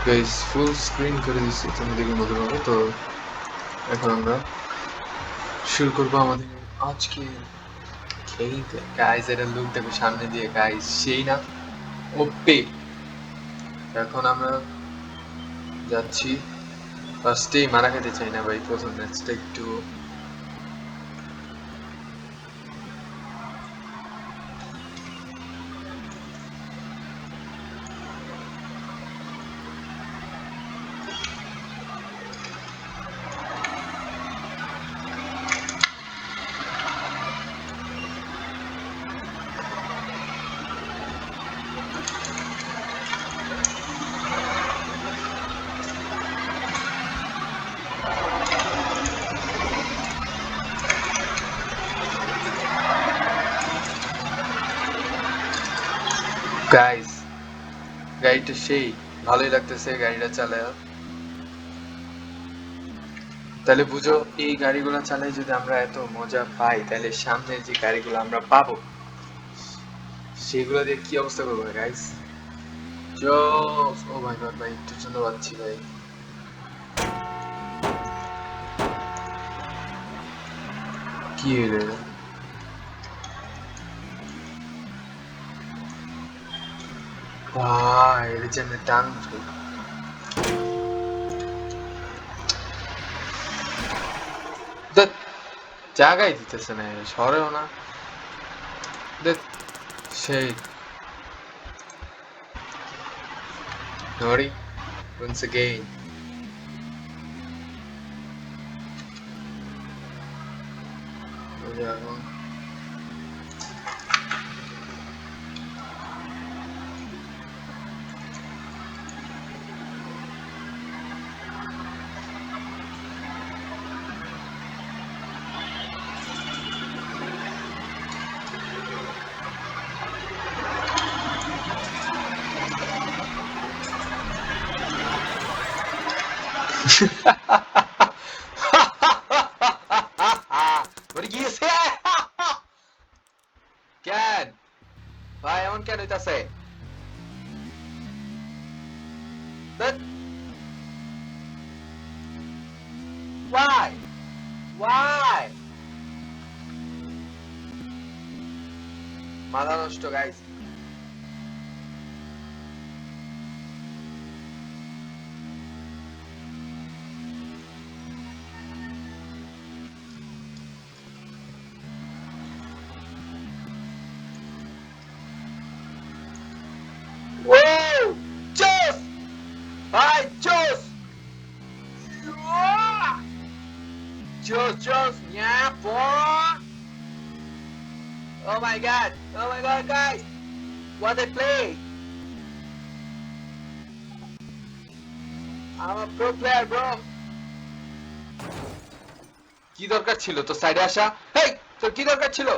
Guys full screen করে দিচ্ছি, তুমি দেখে মজা পাবে। তো এখন আমরা শুরু করবো আমাদের আজকে খেলতে। গাইস এটা লুক দেখো সামনে দিয়ে, গাইস সেই না ওপে। এখন আমরা যাচ্ছি, ফার্স্টেই মারা খেতে চাই না ভাই, প্রথম ম্যাচটা একটু গাইস গাড়িটা সেই ভালোই লাগতেছে গাড়িটা চালায়। তাহলে বুঝো এই গাড়িগুলো চালাই যদি আমরা এত মজা পাই, তাহলে সামনে যে গাড়িগুলো আমরা পাবো সেগুলো দিয়ে কি অবস্থা করবো গাইস। জোস, ও মাই গড ভাই, একটু জন্য পাচ্ছি ভাই। কি হলো এটা? ভাই এটা যে আমি টান জায়গায় দিতেছে না, সরেও না। দেখ সেই নড়ি once again. এখন মরে গিয়েছে। কেন ভাই এমন কেন হইতাছে? Why? Why? মাথা নষ্ট গাইস। ও জোস ভাই, জোস জোস জোস, yeah boy. Oh my god, oh my god guys, what a play. I'm a pro player bro. কি দরকার ছিল তো সাইডে আসা? হেই, তোর কি দরকার ছিল?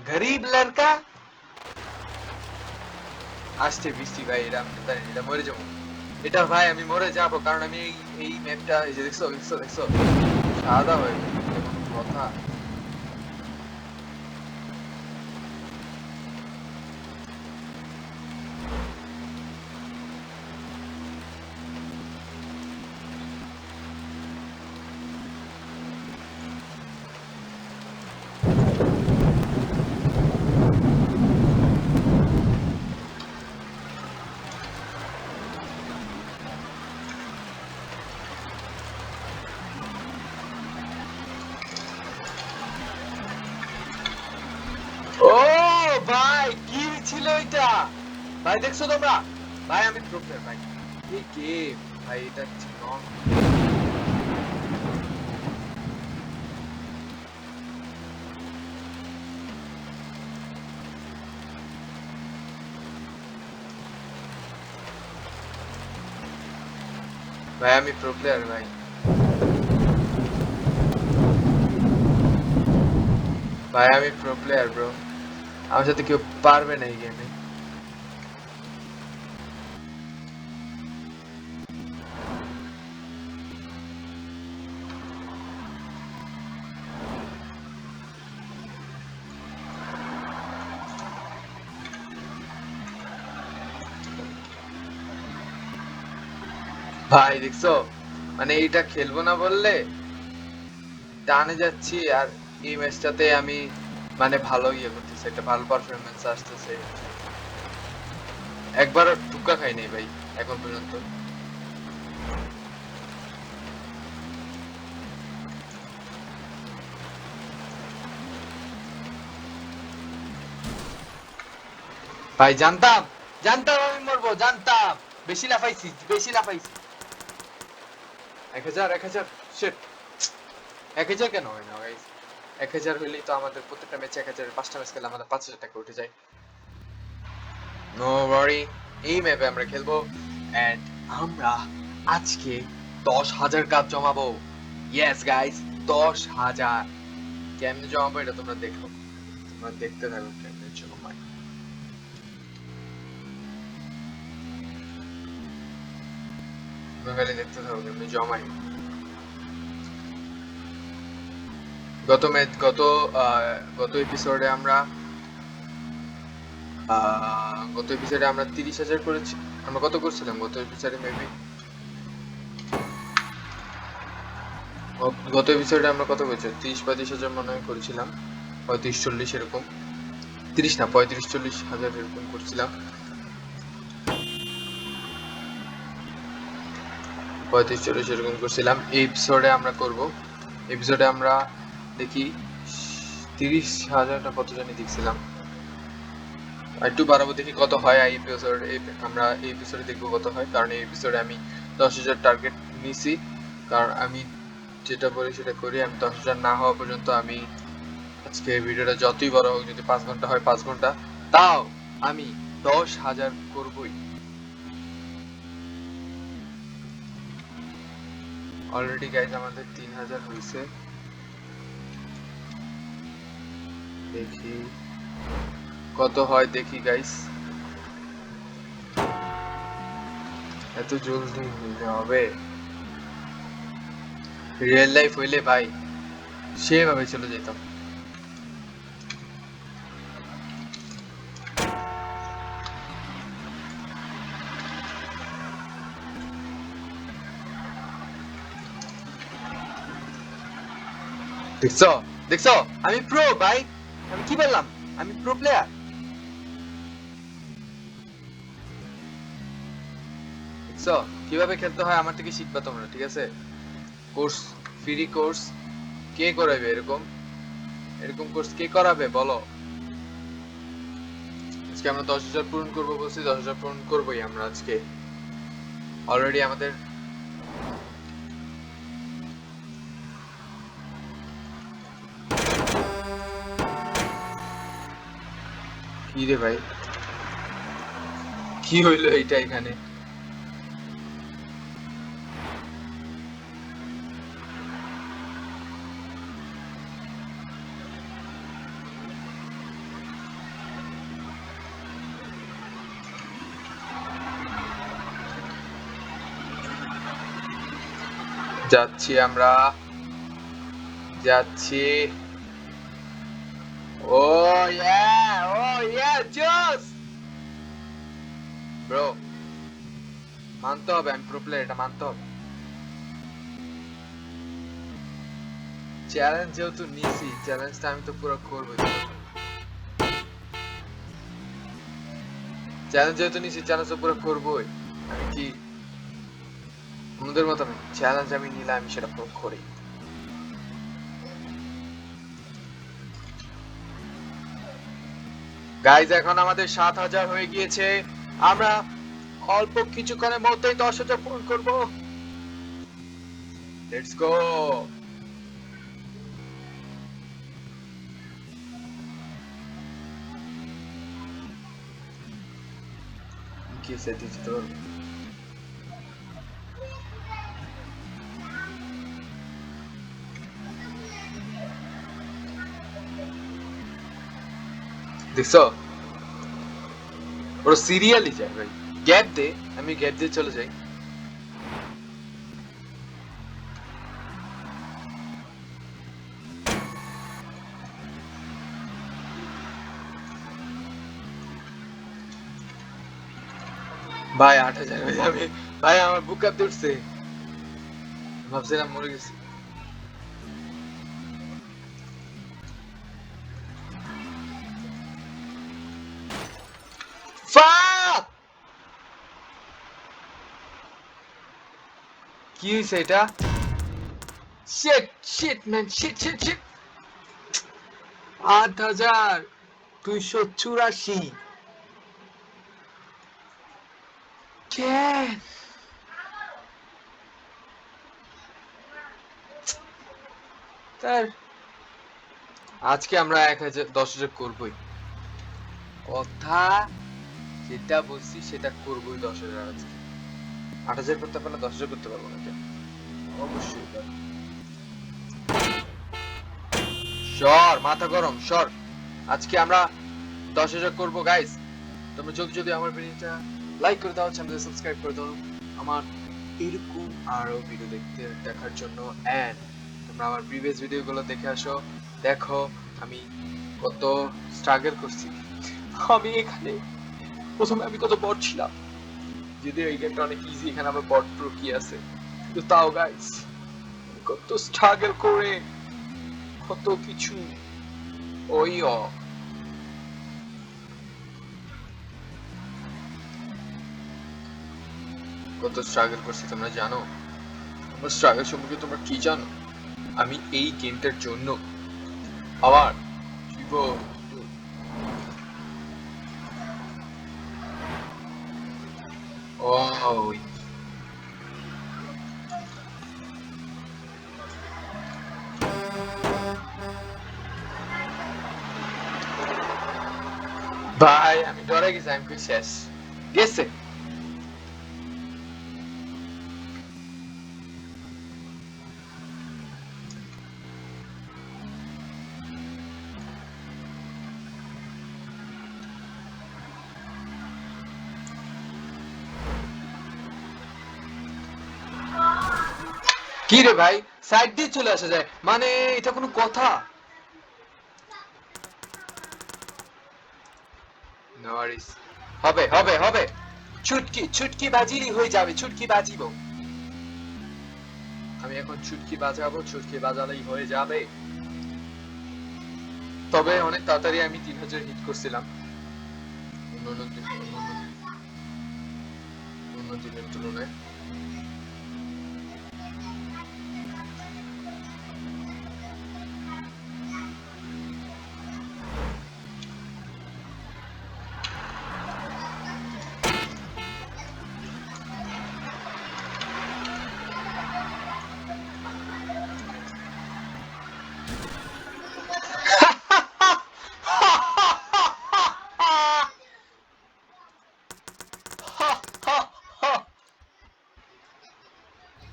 গরিব লড়কা। আসছে বৃষ্টি ভাই, এটা আমি জানি, এটা মরে যাবো। এটা ভাই আমি মরে যাবো, কারণ আমি এই ম্যাপটা, এই যে দেখছো দেখছো দেখছো সাদা হয়ে গেছে, এটা কোনো কথা? ও ভাই কি ছিল এটা? ভাই দেখছো তোমরা? ভাই আমি প্রো প্লেয়ার ভাই, এই গেম ভাই, এটা ছিল ভাই, আমি প্রো প্লেয়ার ভাই। ভাই আমি প্রো প্লেয়ার ব্রো, আমার সাথে কেউ পারবে না এই গেমে। ভাই দেখছো, মানে এইটা খেলবো না বললে টানে যাচ্ছি, আর এই ম্যাচটাতে আমি মানে ভালো ইয়ে করতেছি, একটা ভালো পারফরমেন্স আসতেছে। একবারও টুক্কা খাই নাই ভাই এখন পর্যন্ত। ভাই জানতাম, জানতাম আমি মরবো, জানতাম। বেশি লাফাইছি, বেশি লাফাইছি। 1000, 1000, শিট। 1000 কেন হয় না গাইস? 1000 হইলেই তো আমাদের প্রত্যেকটা ম্যাচে 1000 এর 5টা ম্যাচ খেলে আমাদের 5000 টাকা উঠে যায়। নো ওয়ারি, এই ম্যাপে আমরা খেলবো এন্ড আমরা আজকে 10,000 কাপ জমাবো। Yes guys, 10,000। কেমনে জমাবো এটা তোমরা দেখো, তোমরা দেখতে থাকো কেমনে জমাই। তোমরা খালি দেখতে থাকো কেমনে জমাই। গত ম্যাচ, গত এপিসোডে আমরা গত এপিসোডে আমরা 30,000 করেছি। আমরা কত করছিলাম গত এপিসোডে? মেবি গত এপিসোডে আমরা কত করেছি, 30-35,000 মনে হয় করেছিলাম, 35-40 এরকম। 30 না, 35-40 হাজার এরকম করছিলাম। 35-40 এরকম করছিলাম। এই এপিসোডে আমরা করব, এপিসোডে আমরা দেখি 30,000 না কত জানি দেখছিলাম, একটু বাড়াবো দেখি কত হয়। এই এপিসোড আমরা এই এপিসোডে দেখবো কত হয়, কারণ এই এপিসোডে আমি 10,000 টার্গেট নিছি। কারণ আমি যেটা বলি সেটা করি, আমি 10,000 না হওয়া পর্যন্ত আমি আজকে ভিডিওটা যতই বড় হোক, যদি 5 ঘন্টা হয় 5 ঘন্টা, তাও আমি 10,000 করবই। অলরেডি গাইজ আমাদের 3,000 হয়েছে। দেখি কত হয়, দেখি গাইস। এত জলদি হইলে হবে? রিয়েল লাইফ হইলে ভাই সেভাবে চলে যেতাম। দেখছো, দেখছো, আমি প্রো ভাই। আমি কি বললাম, আমি প্রো প্লেয়ার। দেখছো কিভাবে খেলতে হয়, আমার থেকে শিখবা তোমরা, ঠিক আছে? কোর্স, ফ্রি কোর্স কে করাবে? এরকম এরকম কোর্স কে করাবে বলো? আজকে আমরা 10,000 পূরণ করবো বলছি, 10,000 পূরণ করবোই আমরা আজকে। অলরেডি আমাদের কি রে ভাই, কি হইলো এইটা এখানে? যাচ্ছি আমরা, যাচ্ছি। ও ইয়া, ও ইয়া, জোস ব্রো। মানতে হবে আমি প্রো প্লেয়ার, এটা মানতে হবে। চ্যালেঞ্জ যেহেতু নিছি, চ্যালেঞ্জটা আমি তো পুরো করবো। চ্যালেঞ্জ যেহেতু নিছি, চ্যালেঞ্জ তো পুরো করবোই। আমি কি অন্যদের মতো আমি চ্যালেঞ্জ আমি নিলে আমি সেটা পুরো করি। গাইজ এখন আমাদের 7,000 হয়ে গিয়েছে। আমরা অল্প কিছুক্ষণের মধ্যেই 10,000 পূরণ করবো। Let's go. কি সেট দিচ্ছি তোর? দেখছো ওরা সিরিয়ালি যায় ভাই। গ্যাপ দে, আমি গ্যাপ দিয়ে চলে যাই। ভাই 8,000 হয়ে যাবে, ভাই আমার বুক কাঁপতে উঠছে, ভাবছিলাম মরে গেছি। Fuck! কি হয়েছে এটা? Shit, shit man, shit, shit, shit. 8,284 কেন? তার আজকে আমরা 10,000 করবই, কথা যেটা বলছি সেটা করবই। 10,000 আজকে। 8,000 করতে পারলে 10,000 করতে পারবো না কেন? অবশ্যই পারবো। সর, মাথা গরম সর। আজকে আমরা 10,000 করবো গাইস। তোমরা জলদি জলদি আমার ভিডিওটা লাইক করে দাও, চ্যানেলটা সাবস্ক্রাইব করে দাও আমার এরকম আরো ভিডিও দেখার জন্য। এন্ড তোমরা আমার প্রিভিয়াস ভিডিওগুলো দেখে আসো, দেখো আমি কত স্ট্রাগল করছি। আমি এখানে প্রথমে আমি কত বট ছিলাম, যদিও এই গেমটা অনেক ইজি, এখানে আমার বট প্রো কি আছে, কিন্তু তাও গাইস কত স্ট্রাগল করে কত কিছু ওই কত স্ট্রাগল করছি তোমরা জানো? আমার স্ট্রাগল সম্পর্কে তোমরা কি জানো? আমি এই গেমটার জন্য আমার জীবন ওই ভাই আমি ডরে গেছি, আমি শেষ গেছে। কি রে ভাই, সাইড দিয়ে চলে আসা যায় মানে এটা কোনো কথা? নো ওয়ারিস, হবে হবে হবে। ছুটকি ছুটকি বাজিলি হয়ে যাবে, ছুটকি বাজিব আমি এখন, ছুটকি বাজাবো, ছুটকি বাজালেই হয়ে যাবে। তবে অনেক তাড়াতাড়ি আমি 3,000 হিট করছিলাম অন্য দিনের তুলনায়।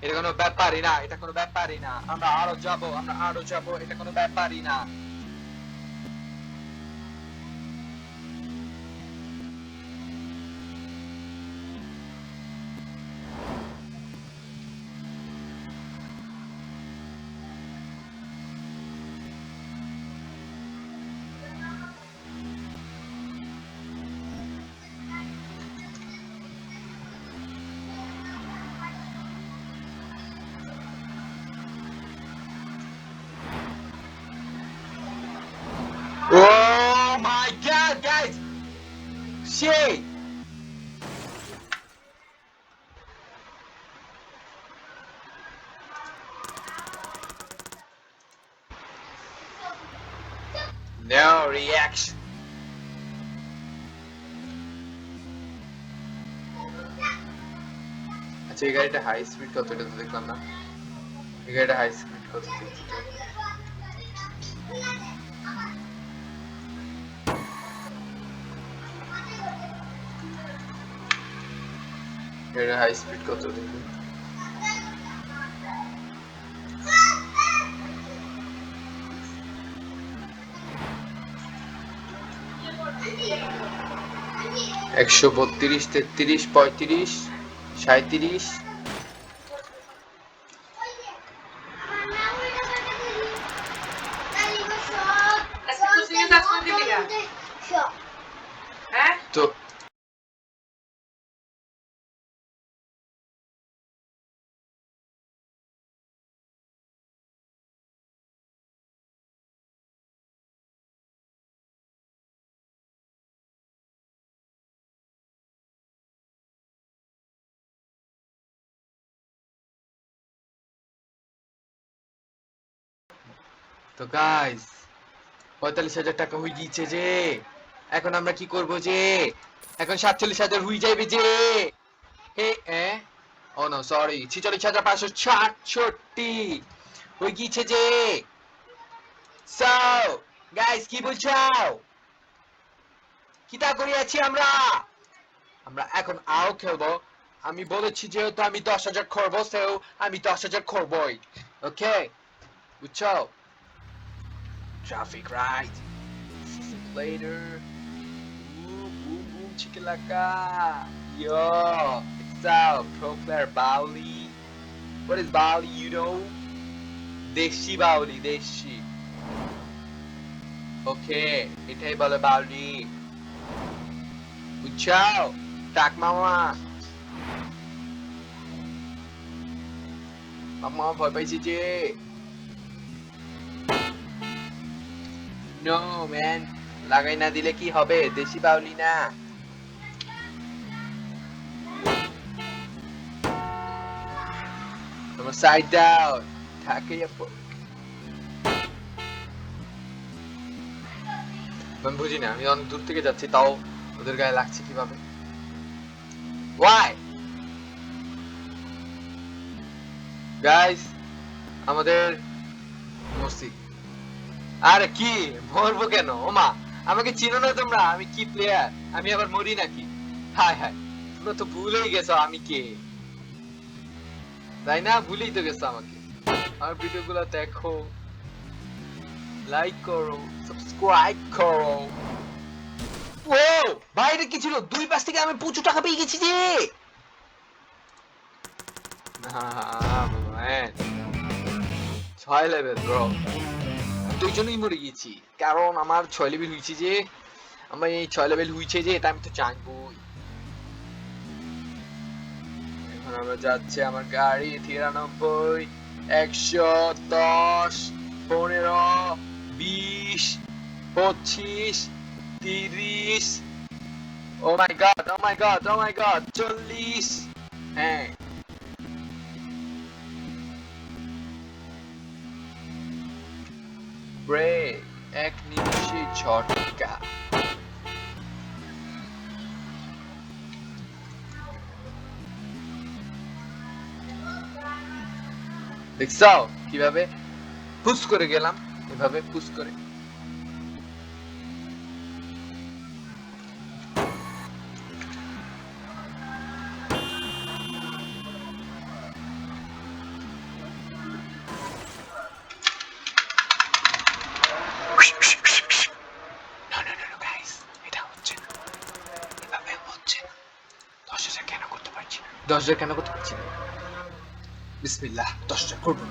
এটা কোনো ব্যাপারই না, এটা কোনো ব্যাপারই না, আমরা আরো যাবো, আমরা আরো যাবো, এটা কোনো ব্যাপারই না। Oh my god, guys! Shit! No reaction. আচ্ছা এই গাড়িটা হাই স্পিড কত, এটা তো দেখলাম না। এই গাড়িটা হাই স্পিড কত দেখছি তো। গাড়িটা হাই স্পিড কত দেখি। একশো 32, 33, 35, 37। তো তো গাইস 45,000 টাকা হয়ে গিয়েছে যে, এখন আমরা কি করব যে, এখন 47,000 হয়ে যাবে যে, হে ও নো সরি 46,566 হয়ে গিয়েছে যে। সো গাইস কি বলছো, কি তা করি আছি আমরা, আমরা এখন আও খেলবো। আমি বলেছি যেহেতু আমি 10,000 করবো, সেও আমি 10,000 করবই, ওকে বুঝছো? Traffic right. Later. Boom, boom, boom, chikalaka. Yo, it's out. Pro player Bauli. What is Bauli, you know? Deshi Bauli, Deshi. Okay, এটাই বলে Bauli. Ciao. Tak mama. Mama ভয় পাইছি যে। No man, লাগাই না দিলে কি হবে, দেশি বাউলি না। তোমার সাইড ডাউন থাকে। আমি বুঝি না, আমি অনেক দূর থেকে যাচ্ছি তাও ওদের গায়ে লাগছে কিভাবে? Why? গাইস আমাদের মসি। আরে কি মরবো কেন? ওমা আমাকে চিনো না তোমরা, আমি কি প্লেয়ার, আমি আবার মরি নাকি? হায় হায়, তোমরা তো ভুলেই গেছো আমি কে, তাই না? ভুলেই তো গেছো আমাকে। আর ভিডিওগুলো দেখো, লাইক করো, সাবস্ক্রাইব করো। ও ভাই এটা কি ছিল? 2 পাশ থেকে আমি প্রচুর টাকা পেয়ে গেছি যে। না ম্যান, 6 লেভেল ব্রো। আমি তো এই জন্যই মরে গেছি, কারণ আমার 6 লেভেল হয়েছে যে। আমার এই 6 লেভেল হয়েছে যে, এটা আমি তো জানবই। এখন আমরা যাচ্ছি, আমার গাড়ি 93, 110, 15, 20, 25, 30। ও মাই গড, ও মাই গড, ও মাই গড, 40। হ্যাঁ ব্রেক, 1 নিমিষে ঝটকা। দেখছো কিভাবে পুশ করে গেলাম, এভাবে পুশ করে। এটা হচ্ছে না, এভাবে হচ্ছে না। 10,000 কেন করতে পারছি না? 10,000 কেন করতে পারছি না? বিসমিল্লাহ, 10,000 করবো।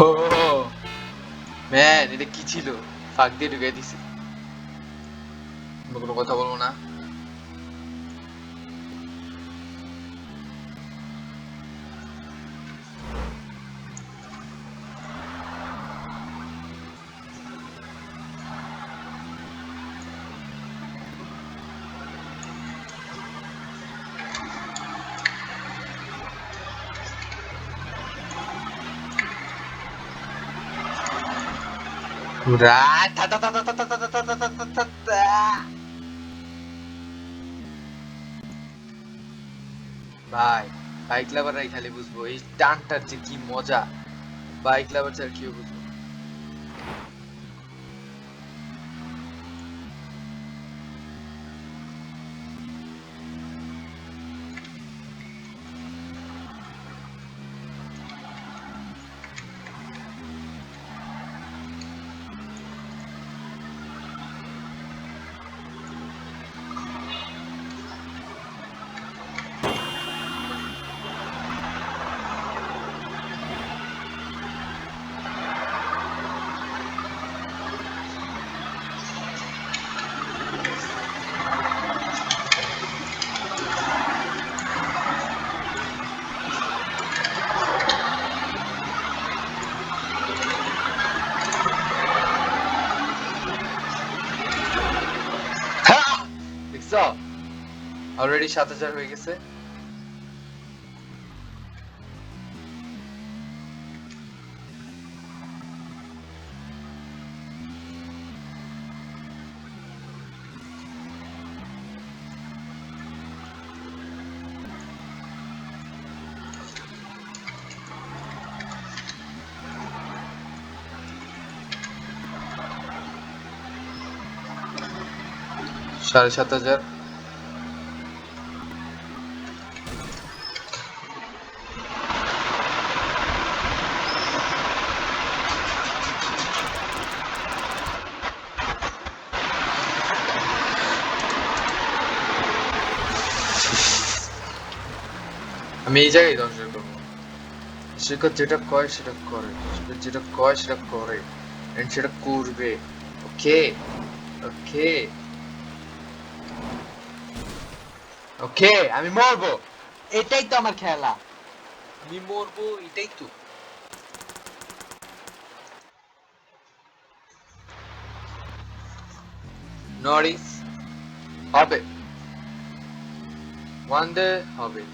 ও ম্যান, এটা কি ছিল? ফাঁক দিয়ে ঢুকাই দিছি। কোনো কথা বলবো না। ভাই বাইক লাভাররাই খালি বুঝবো এই টানটার যে কি মজা। বাইক লাভার ছাড়া কেউ বুঝবো। 7,000 হয়ে গেছে। সাড়ে 7,000। আমি এই জায়গায় দরজা করবো। শেখর যেটা কয় সেটা করে, যেটা কয় সেটা করে, এন্ড সেটা করবে। ওকে ওকে ওকে, আমি মরবো, এটাই তো আমার খেলা। আমি মরবো, এটাই তো। নরিস হবে, ওয়ান ডে হবে।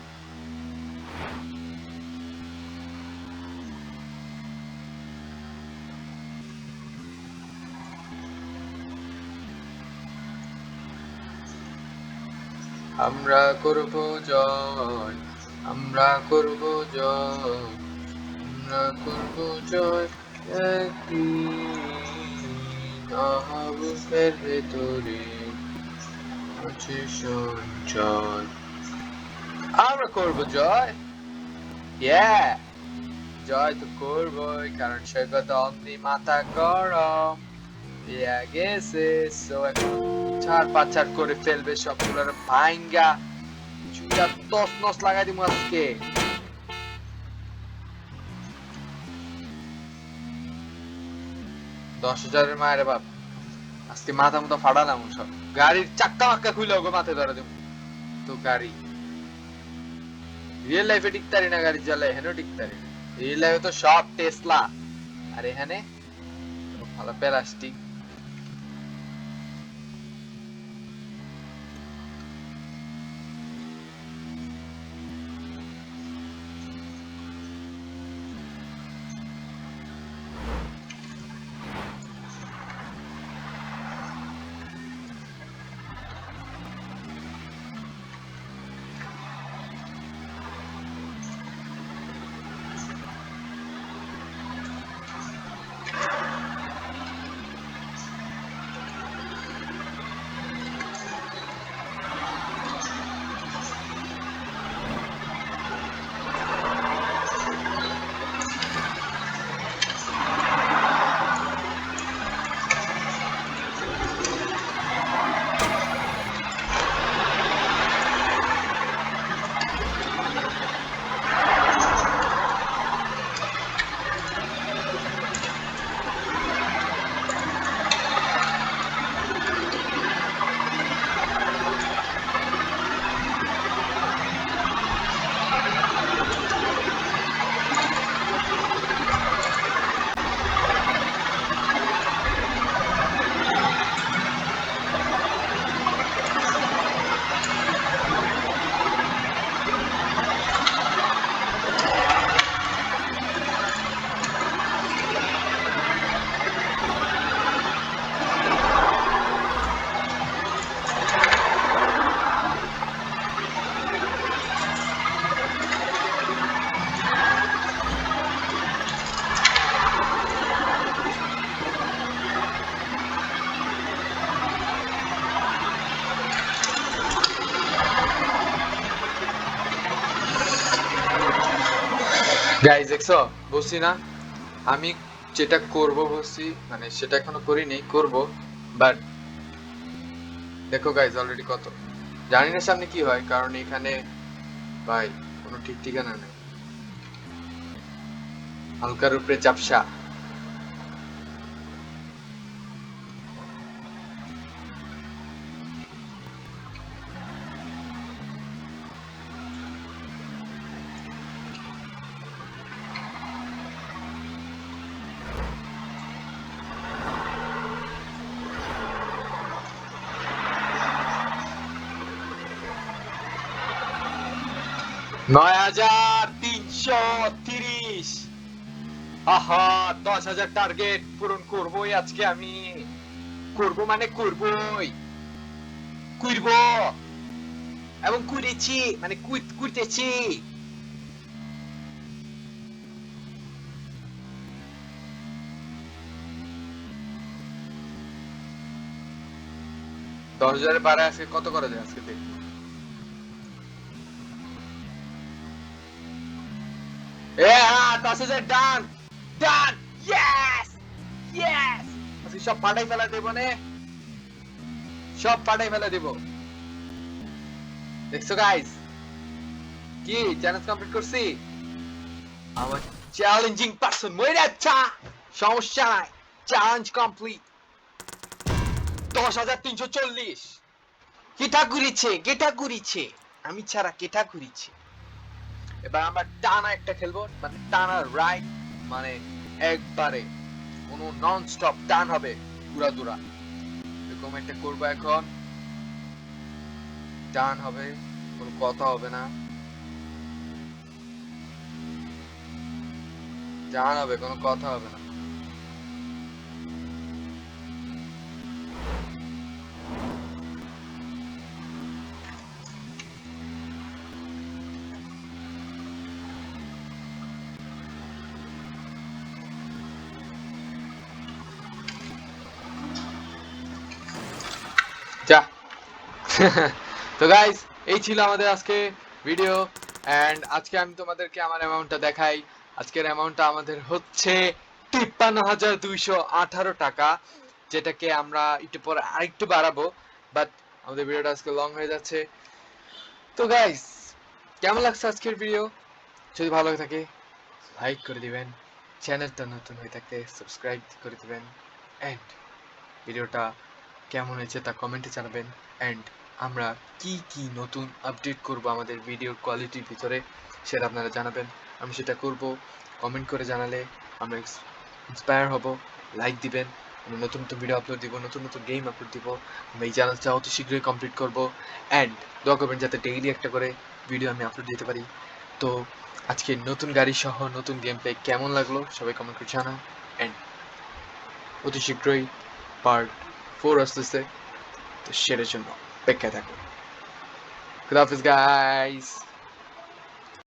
আমরা করব জয়, আমরা করব জয়, আমরা করব জয়। একদিন আহাবুকের ভেতরে আছে সঞ্চয়। আমরা করব জয়, ইয়া জয় তো করবই, কারণ সৈকত অমনি মাথা গরম ইয়া গেছে। সো এখন ছাড় পাচার করে ফেলবে সবগুলোর ভাইঙ্গা চুইটা তস নস লাগাই দিব আজকে। 10,000-এর মায়ের বাপ, আজকে মাথা মতো ফাটালাম সব। গাড়ির চাক্কা মাক্কা খুলে ওকে মাথায় ধরে দেবো। তো গাড়ি রিয়েল লাইফে টিকতারি না, গাড়ি জ্বালায় হেন টিকতারি। রিয়েল লাইফে তো সব টেসলা, আর এখানে ভালো প্লাস্টিক। গাইজ দেখছো, বলছি না আমি যেটা করব বলছি, মানে সেটা এখনো করিনি, করব। বাট দেখো গাইজ অলরেডি কত, জানি না সামনে কি হয়, কারণ এখানে ভাই কোনো ঠিক ঠিকানা নেই। হালকার উপরে চাপসা। নয় হাজার 330। আহা, 10,000 টার্গেট পূরণ করবোই আজকে আমি। করবো মানে করবোই, করবো এবং করেছি, মানে করতেছি। 10,000 বাড়ায় আজকে কত করা যায় আজকে দেখি। হ্যাঁ, 10,000 ডান, ডান, ইয়েস, ইয়েস। আজকে সব পাঠাই ফেলা দেবো নে, সব পাঠাই ফেলা দেবো। দেখছো গাইস, কি চ্যালেঞ্জ কমপ্লিট করছি। আমার চ্যালেঞ্জিং পারসন মরে যাচ্ছা, সমস্যা নাই, চ্যালেঞ্জ কমপ্লিট। 10,340। কেটা ঘুরিছে, কেটা ঘুরিছে, আমি ছাড়া কেটা ঘুরিছে। এবার আমরা টানা একটা খেলবো, মানে টানা রাইট, মানে একবারে কোনো নন স্টপ টান হবে, পুরা দুরা এরকম একটা করবো এখন। টান হবে, কোনো কথা হবে না, টান হবে, কোনো কথা হবে না। যা। তো গাইস, এই ছিল আমাদের আজকে ভিডিও। এন্ড আজকে আমি তোমাদেরকে আমার অ্যামাউন্টটা দেখাই। আজকের অ্যামাউন্টটা আমাদের হচ্ছে 53,218 টাকা, যেটাকে আমরা একটু পরে আরেকটু বাড়াবো, বাট আমাদের ভিডিওটা আজকে লং হয়ে যাচ্ছে। তো গাইস, কেমন লাগছে আজকের ভিডিও? যদি ভালো লাগে থাকে লাইক করে দিবেন, চ্যানেলটা নতুন হয়ে থাকলে সাবস্ক্রাইব করে দিবেন, এন্ড ভিডিওটা কেমন হয়েছে তা কমেন্টে জানাবেন। অ্যান্ড আমরা কি কি নতুন আপডেট করব আমাদের ভিডিওর কোয়ালিটির ভিতরে, সেটা আপনারা জানাবেন। আমি সেটা করব, কমেন্ট করে জানালে আমরা ইন্সপায়ার হব। লাইক দিবেন, আমরা নতুন নতুন ভিডিও আপলোড দিব, নতুন নতুন গেম আপলোড দিব। আমরা এই চ্যানেলটা অতি শীঘ্রই কমপ্লিট করব। অ্যান্ড দোয়া করবেন যাতে ডেইলি একটা করে ভিডিও আমি আপলোড দিতে পারি। তো আজকে নতুন গাড়ি সহ নতুন গেম প্লে কেমন লাগলো সবাই কমেন্ট করে জানান। অ্যান্ড অতি শীঘ্রই পার্ট 4 আসতেছে, তো সেটার জন্য অপেক্ষায় থাকুন। খুদা হাফিজ গাইস।